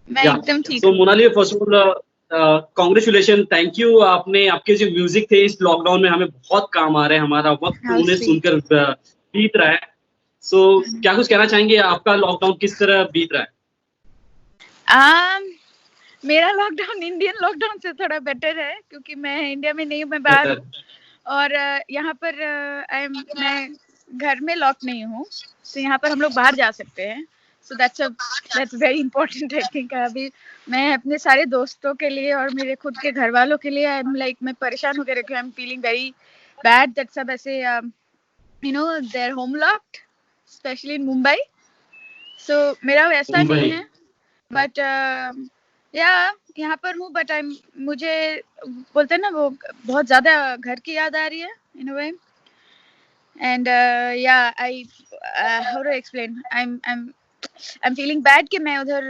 मैं या एकदम ठीक सो हूँ। Monali, first of all congratulation, thank you. आपने आपके जो म्यूजिक थे इस लॉकडाउन में हमें बहुत काम आ रहे हैं, हमारा वक्त हाउ उन्हें स्वीट। सुनकर बीत रहा है। सो क्या कुछ कहना चाहेंगे, आपका लॉकडाउन किस तरह बीत रहा है? मेरा लॉकडाउन इंडियन लॉकडाउन से थोड़ा बेटर है, क्योंकि मैं इंडिया में नहीं हूँ, मैं बाहर हूँ। और यहाँ पर मैं घर में लॉक नहीं हूँ, तो यहाँ पर हम लोग बाहर जा सकते हैं। So that's very important I think. अभी मैं अपने सारे दोस्तों के लिए और मेरे खुद के घर वालों के लिए आई एम लाइक, मैं परेशान हो के रखी हूँ। I am feeling very bad that सब ऐसे you know they are home locked, specially in Mumbai. So मेरा वैसा नहीं है, बट या यहाँ पर हूँ, बट आई मुझे बोलते हैं ना, वो बहुत ज्यादा घर की याद आ रही है इन अ वे। एंड या I how do explain, I'm feeling bad कि मैं उधर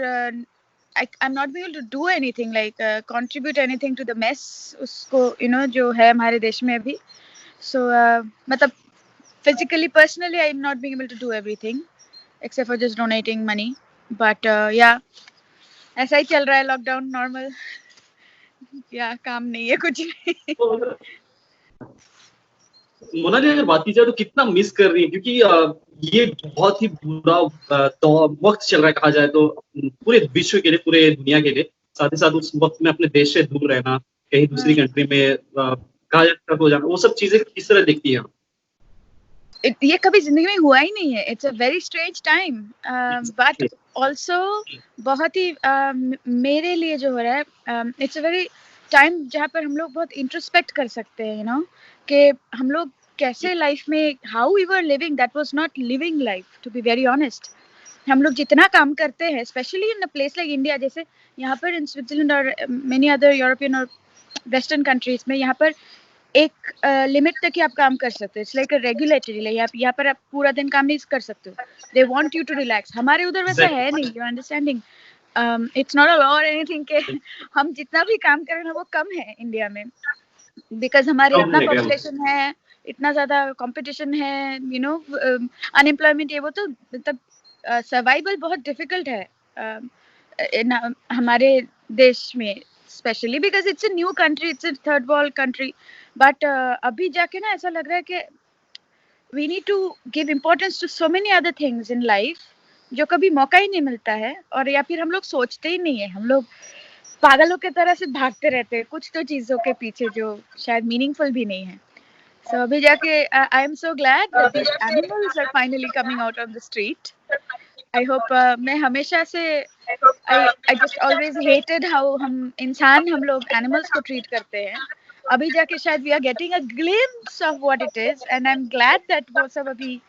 I'm not being able to do anything like contribute anything to the mess उसको जो है हमारे देश में अभी। So मतलब physically personally I'm not being able to do everything except for just donating money, but yeah, ऐसा ही चल रहा है लॉकडाउन नॉर्मल। या काम नहीं है कुछ नहीं। मोनाली, अगर बात की जाए तो कितना मिस कर रही है, क्योंकि ये बहुत ही बुरा वक्त चल रहा है कहा जाए तो, पूरे विश्व के लिए, पूरे दुनिया के लिए। साथ ही साथ उस वक्त में अपने देश से दूर रहना, कहीं दूसरी कंट्री में कहा जाए हो जाना, वो सब चीजें किस तरह दिखती हैं? ये कभी जिंदगी में हुआ ही नहीं है। It's a very strange time, but also बहुत ही मेरे लिए जो हो रहा है, इट्स अ वेरी टाइम जहाँ पर हम लोग बहुत इंट्रोस्पेक्ट कर सकते हैं, कि हम लोग कैसे लाइफ में, how we were living, that was not living life to be very honest. हम लोग जितना काम करते हैं, specially in a place like India, जैसे यहाँ पर इन स्विट्जरलैंड और मेनी अदर यूरोपियन और वेस्टर्न कंट्रीज में, यहाँ पर एक लिमिट तक ही आप काम कर सकते हो। इट्स लाइक अ रेगुलेटरी, यहाँ पर आप पूरा दिन काम नहीं कर सकते हो। They want you to relax. हमारे उधर वैसा है नहीं, you understanding. It's not a law और एनीथिंग के हम जितना भी काम करें ना वो कम है इंडिया में, बिकॉज हमारे इतना पॉपुलेशन है, इतना ज्यादा कंपटीशन है, अनएम्प्लॉयमेंट, ये वो, तो मतलब सर्वाइवल बहुत डिफिकल्ट है हमारे देश में, specially because it's a new country, it's a third world country. But अभी जाके ना ऐसा लग रहा है कि we need to give importance to so many other things in life, जो कभी मौका ही नहीं मिलता है, और या फिर हम लोग सोचते ही नहीं है। हम लोग पागलों की तरह से भागते रहते हैं कुछ तो चीजों के पीछे जो शायद मीनिंगफुल भी नहीं है। सो अभी जाके I am so glad that these animals are finally coming out on the street. I hope मैं हमेशा से I just always hated how हम लोग एनिमल्स को ट्रीट करते हैं। अभी जाके शायद we are getting a glimpse of what it is, and I'm glad that वो सब अभी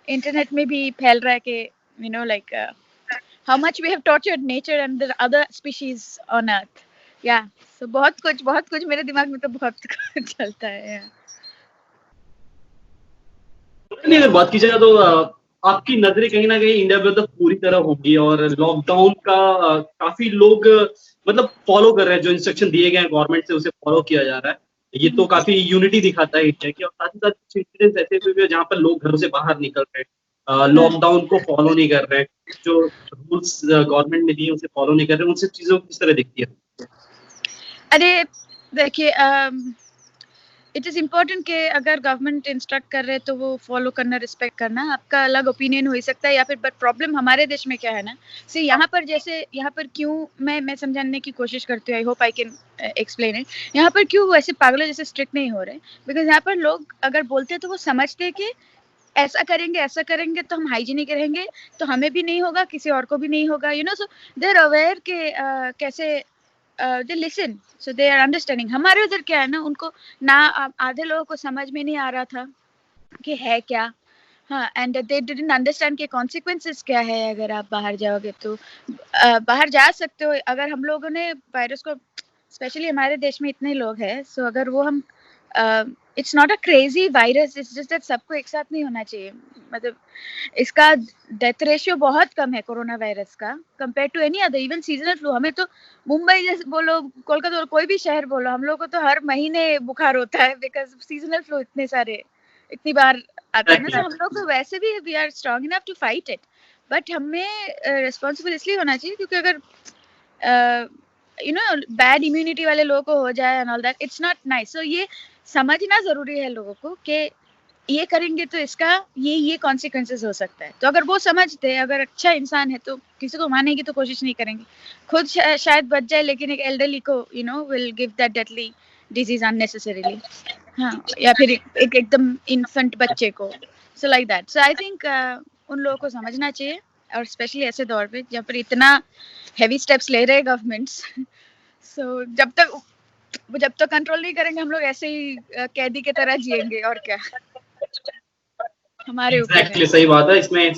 इंटरनेट में भी फैल रहा है कि like how much we have tortured nature and the other species on earth. Yeah, so बहुत कुछ मेरे दिमाग में तो बहुत कुछ चलता है। अगर बात की जाए तो आपकी नजरें कहीं ना कहीं इंडिया में तो पूरी तरह होगी, और लॉकडाउन का काफी लोग मतलब फॉलो कर रहे हैं, जो इंस्ट्रक्शन दिए गए हैं गवर्नमेंट से उसे फॉलो किया जा रहा है। ये तो काफी यूनिटी दिखाता है इंडिया की। और साथ ही साथ कुछ इंसिडेंट्स ऐसे हुए हैं जहाँ पर लोग घरों से बाहर निकल रहे हैं, लॉकडाउन को फॉलो नहीं कर रहे हैं, जो रूल्स गवर्नमेंट ने दिए उसे फॉलो नहीं कर रहे हैं। उन सब चीजों को किस तरह दिखती है? अरे देखिए, इट इज़ इम्पोर्टेंट कि अगर गवर्नमेंट इंस्ट्रक्ट कर रहे हैं तो वो फॉलो करना, रिस्पेक्ट करना। आपका अलग ओपिनियन हो सकता है, या फिर बट प्रॉब्लम हमारे देश में क्या है ना, यहाँ पर जैसे यहाँ पर क्यों मैं समझाने की कोशिश करती हूँ, I hope I can explain it. यहाँ पर क्यों ऐसे पागलों जैसे स्ट्रिक्ट नहीं हो रहे, बिकॉज यहाँ पर लोग अगर बोलते हैं तो वो समझते हैं कि ऐसा करेंगे तो हम हाइजीनिक रहेंगे, तो हमें भी नहीं होगा, किसी और को भी नहीं होगा, सो दे आर अवेयर के कैसे they listen, so they are understanding. हमारे उधर क्या है ना, उनको ना आधे लोगों को समझ में नहीं आ रहा था कि है क्या। हाँ, एंड दे डिडंट अंडरस्टैंड के कॉन्सिक्वेंसेस क्या है अगर आप बाहर जाओगे तो। बाहर जा सकते हो अगर हम लोगों ने वायरस को, स्पेशली हमारे देश में इतने लोग हैं, सो अगर वो हम it's not a crazy virus, it's just that सबको एक साथ नहीं होना चाहिए। मतलब इसका डेथ रेशियो बहुत कम है कोरोना वायरस का, compare to any other, even seasonal flu. हमें तो मुंबई जैसे बोलो, कोलकाता बोलो, कोई भी शहर बोलो, हम लोग को तो हर महीने बुखार होता है, बिकॉज सीजनल फ्लू इतनी बार आता है ना। तो हम लोग तो वैसे भी we are strong enough to fight it, but हमें रिस्पॉन्सिबल इसलिए होना चाहिए क्योंकि अगर यू नो बैड इम्यूनिटी वाले लोगों को हो जाए and all that, it's not nice. So ये समझना जरूरी है लोगों को कि ये करेंगे तो इसका ये कॉन्सिक्वेंसेस हो सकता है. तो अगर वो समझते, अगर अच्छा इंसान है तो किसी को मारने की तो कोशिश नहीं करेंगे. खुद शायद बच जाए, लेकिन एक एल्डरली को you know will give that deadly disease unnecessarily. हाँ, या फिर एक एकदम इन्फेंट बच्चे को. So like that. So I think उन लोगों को समझना चाहिए, और स्पेशली ऐसे दौर पे जहाँ पर इतना हेवी स्टेप्स ले रहे हैं गवर्नमेंट्स. सो जब तक कंट्रोल नहीं करेंगे हम लोग ऐसे ही कैदी की तरह जिएंगे, और क्या. हमारे ऊपर है. एग्जैक्टली सही बात है. इसमें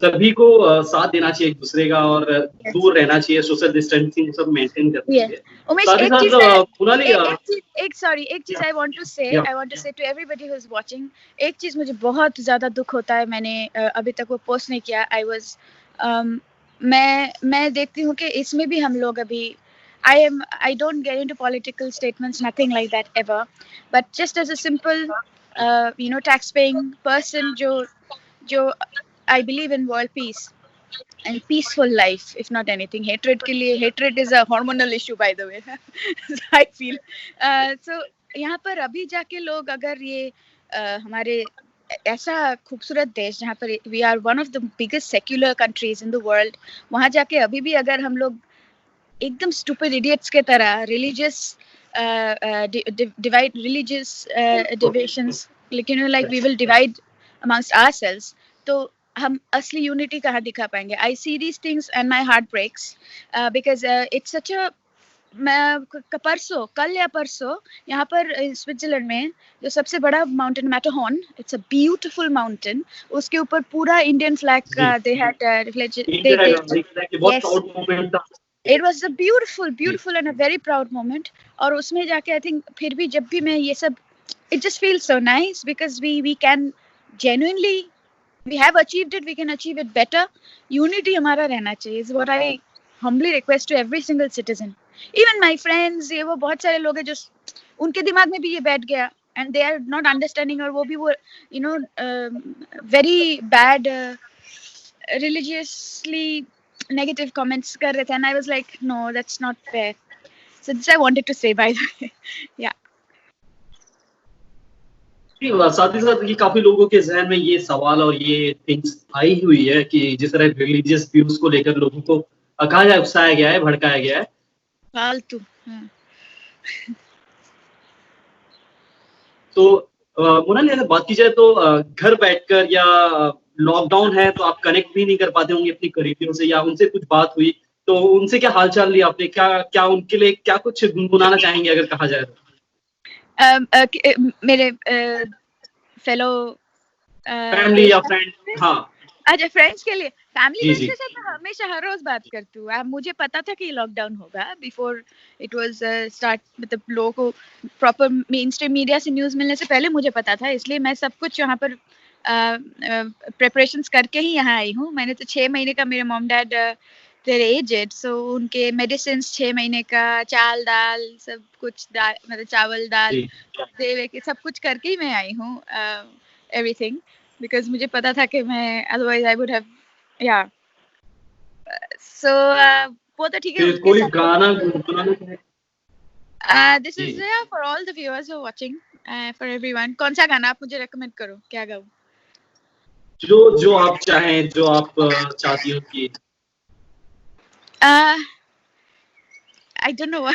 सभी को साथ देना चाहिए एक दूसरे का, और Yes. दूर रहना चाहिए, सोशल डिस्टेंसिंग सब मेंटेन करना Yes. चाहिए. उमेश, साथ ही एक चीज साथ मोनाली एक चीज I want to say to everybody who is watching. एक चीज मुझे बहुत ज्यादा दुख होता है, मैंने अभी तक वो पोस्ट नहीं किया. मैं देखती हूँ कि इसमें भी हम लोग अभी I don't get into political statements, nothing like that ever, but just as a simple tax paying person, जो I believe in world peace and peaceful life, if not anything. Hatred is a hormonal issue, by the way. I feel so यहाँ पर अभी जाके लोग अगर ये हमारे ऐसा खूबसूरत देश जहाँ पर we are one of the biggest secular countries in the world, वहाँ जाके अभी भी अगर हम लोग एकदम stupid idiots के तरह religious divisions, लेकिन like we will divide amongst ourselves, तो हम असली यूनिटी कहाँ दिखा पाएंगे. I see these things and my heart breaks because it's such a. कल या परसों यहाँ पर स्विट्जरलैंड में जो सबसे बड़ा mountain Matterhorn, it's a beautiful mountain, उसके ऊपर पूरा इंडियन फ्लैग का they had it was a beautiful and a very proud moment. और उसमें जाके आई थिंक फिर भी जब भी मैं ये सब, it just feels so nice because we can genuinely, we have achieved it, we can achieve it better. Unity हमारा रहना चाहिए is what I humbly request to every single citizen. Even my friends, ये वो बहुत सारे लोग हैं जो उनके दिमाग में भी ये बैठ गया and they are not understanding, और वो भी वो you know very bad religiously negative comments कर रहे थे, and I was like no, that's not fair. So this I wanted to say, by the way. Yeah. साथ ही साथ ये काफी लोगों के जहन में ये सवाल और ये थिंग्स आई हुई है कि जिस तरह रिलीजियस व्यूज को लेकर लोगों को कहा जाए उकसाया गया है, भड़काया गया है. फालतू. तो मोनाली, अगर बात की जाए तो घर बैठकर या लॉकडाउन है तो आप कनेक्ट भी नहीं कर पाते होंगे अपनी करीबियों से, या उनसे कुछ बात हुई तो उनसे क्या हालचाल लिया आपने, क्या उनके लिए क्या कुछ गुनगुनाना चाहेंगे अगर कहा जाए तो? मेरे फेलो फैमिली या फ्रेंड. हाँ, अच्छा, फ्रेंड्स के लिए. फैमिली जी के साथ मैं हमेशा हर रोज बात करती हूँ. मुझे पता था कि लॉकडाउन होगा बिफोर इट वाज स्टार्ट. मतलब लोगों को प्रॉपर मेन स्ट्रीम मीडिया से न्यूज़ मिलने से पहले मुझे पता था, इसलिए मैं सब कुछ यहाँ पर प्रिपरेशंस करके ही यहाँ आई हूँ. मैंने तो 6 महीने का, मेरे mom dad they're aged, so उनके मेडिसिन 6 महीने का, चाल दाल सब कुछ, मतलब चावल दाल दे के सब कुछ करके ही मैं आई हूँ. एवरीथिंग, बिकॉज मुझे पता था कि मैं अदरवाइज आई वुड हैव या सो वो तो ठीक है. कोई गाना गुनगुनाना this is for all the viewers who are watching, for everyone. कौन सा गाना आप मुझे रेकमेंड करो, क्या गाऊं? जो आप चाहें, जो आप चाहती हो कि I don't know.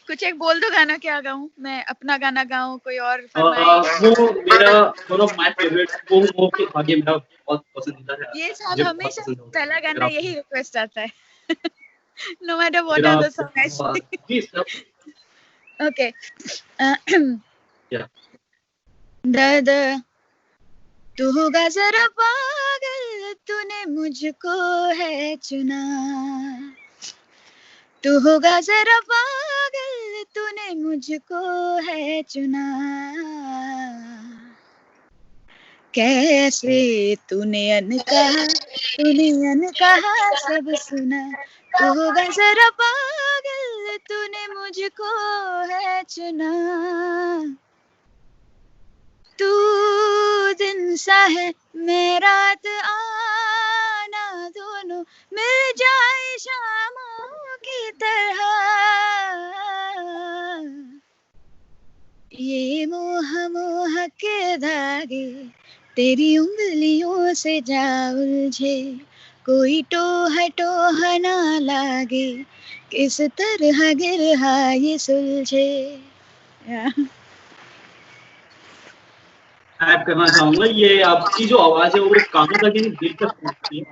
कुछ एक बोल दो गाना, क्या गाऊं? मैं अपना गाना गाऊं, कोई और फरमाए? वो मेरा वन ऑफ माय फेवरेट, वो के आगे मेरा बहुत पसंदीदा है. ये साहब हमेशा पहला गाना यही रिक्वेस्ट आता है. No matter what other song I sing. Okay. Yeah. दर्द तू होगा जरा पागल, तूने मुझको है चुना. तू होगा जरा पागल, तूने मुझको है चुना. कैसे तूने अनकहा सब सुना. तू होगा जरा पागल, तूने मुझको है चुना. तू दिन सा है, मैं रात आना, दोनों मिल जाए शाम की तरह ये मोह के धागे तेरी उंगलियों से जा उलझे, कोई टोह ना लागे, किस तरह गिरहा ये सुलझे। ऐड करना चाहूंगा, ये आपकी जो आवाज है वो कानों तक ही दिल तक पहुंचती है।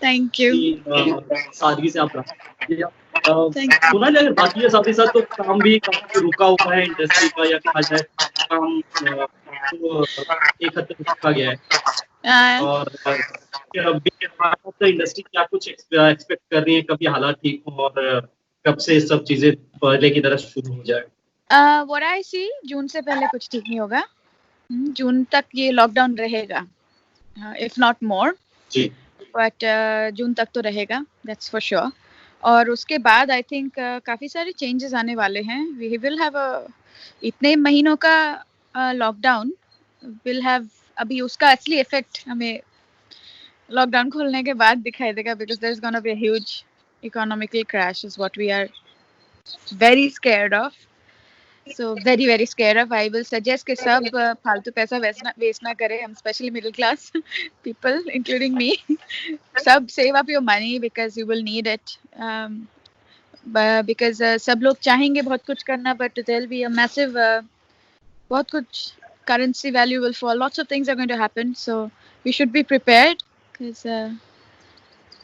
Thank you. सादगी से आप Thank you. मोनाली, अगर बात की साथ ही साथ तो काम भी काफी रुका हुआ है इंडस्ट्री का, या कहा जाए काम तो एक हद तक रुका गया है। और इंडस्ट्री क्या कुछ एक्सपेक्ट कर रही है, कभी हालात ठीक हो और कब से सब चीजें पहले की तरह शुरू हो जाए? What I see, जून से पहले कुछ ठीक नहीं होगा। जून तक ये लॉकडाउन रहेगा, इफ नॉट मोर, बट जून तक तो रहेगा, दैट्स फॉर श्योर। और उसके बाद आई थिंक काफ़ी सारे चेंजेस आने वाले हैं। वी विल हैव इतने महीनों का लॉकडाउन विल हैव, अभी उसका असली इफेक्ट हमें लॉकडाउन खोलने के बाद दिखाई देगा, because there is gonna be a huge economical crash is what we are very scared of. So very scared of. I will suggest कि सब फालतू पैसा वेस्ट ना करें, हम specially middle class people including me सब save up your money because you will need it, because सब लोग चाहेंगे बहुत कुछ करना, but there will be a massive बहुत कुछ currency value will fall, lots of things are going to happen, so we should be prepared because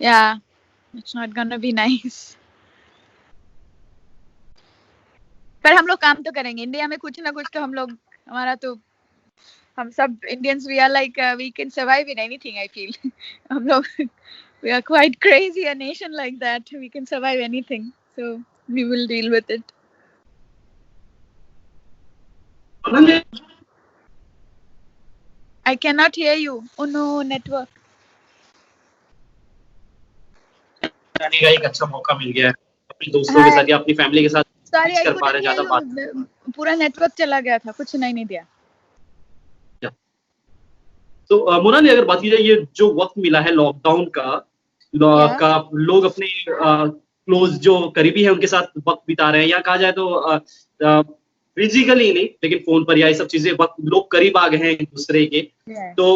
yeah, it's not gonna be nice. पर हम लोग काम तो करेंगे, इंडिया में कुछ ना कुछ तो हम लोग, हमारा तो, हम सब Indians we are like we can survive in anything, I feel हम लोग we are quite crazy a nation like that, we can survive anything, so we will deal with it. I can not hear you, oh no network. जाने का एक अच्छा मौका मिल गया है अपने दोस्तों के साथ या अपनी फैमिली के साथ, सॉरी आई कर पा रहे कुडंट ज्यादा बात। हियर यू, पूरा नेटवर्क चला गया था, कुछ सुनाई नहीं दिया। तो मोनाली, अगर बात की जाए ये जो वक्त मिला है लॉकडाउन का लोग अपने क्लोज जो करीबी है उनके साथ वक्त बिता रहे हैं, या कहा जाए तो फिजिकली नहीं लेकिन फोन पर या ये सब चीजें वक्त लोग करीब आ गए हैं एक दूसरे के। तो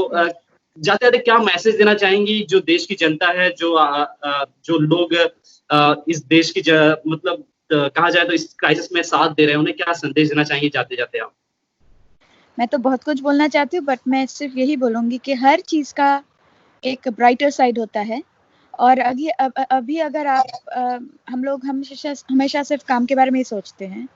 जाते जाते क्या मैसेज देना चाहेंगी जो देश की जनता है, जो लोग इस देश की मतलब कहा जाए तो इस क्राइसिस में साथ दे रहे हैं, उन्हें क्या संदेश देना चाहेंगे जाते जाते आप? मैं तो बहुत कुछ बोलना चाहती हूँ, बट मैं सिर्फ यही बोलूँगी कि हर चीज़ का एक ब्राइटर साइड होता है, और अभी अगर आप हम लोग हमेशा सिर्फ काम के बारे में ही सोचते हैं,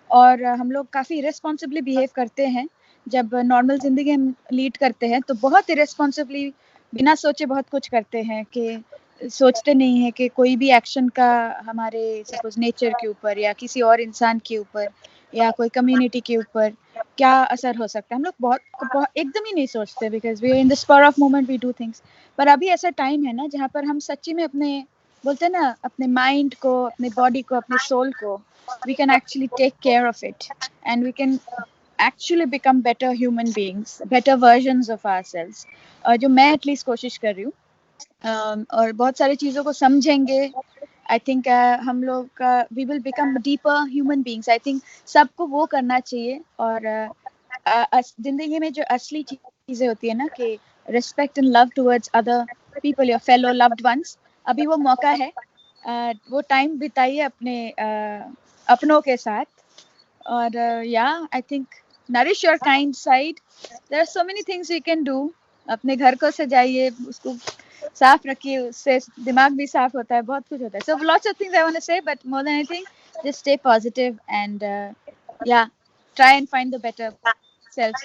और हम लोग काफ़ी इरेस्पॉन्सिबली बिहेव करते हैं। जब नॉर्मल ज़िंदगी हम लीड करते हैं तो बहुत इरेस्पॉन्सिबली बिना सोचे बहुत कुछ करते हैं, कि सोचते नहीं है कि कोई भी एक्शन का हमारे सपोज नेचर के ऊपर या किसी और इंसान के ऊपर या कोई कम्युनिटी के ऊपर क्या असर हो सकता है। हम लोग बहुत एकदम ही नहीं सोचते, because we are in the spur of moment we do things. पर अभी ऐसा टाइम है ना जहाँ पर हम सच्ची में अपने, बोलते हैं ना, अपने माइंड को, अपने बॉडी को, अपने सोल को, we can actually take care of it and we can actually become better human beings, better versions of ourselves, जो मैं एटलीस्ट कोशिश कर रही हूँ। और बहुत सारी चीज़ों को समझेंगे, आई थिंक हम लोग का we will become deeper human beings. I think सबको वो करना चाहिए, और जिंदगी में जो असली चीज़ें होती है ना, कि respect and love towards other people, your fellow loved ones, अभी वो मौका है, वो टाइम बिताइए अपने अपनों के साथ। और या I think nourish your kind side, there are so many things you can do. अपने घर को सजाइए, उसको साफ रखिए, उससे दिमाग भी साफ होता है, बहुत कुछ होता है। So lots of things I want to say, but more than anything just stay positive and yeah try and find the better self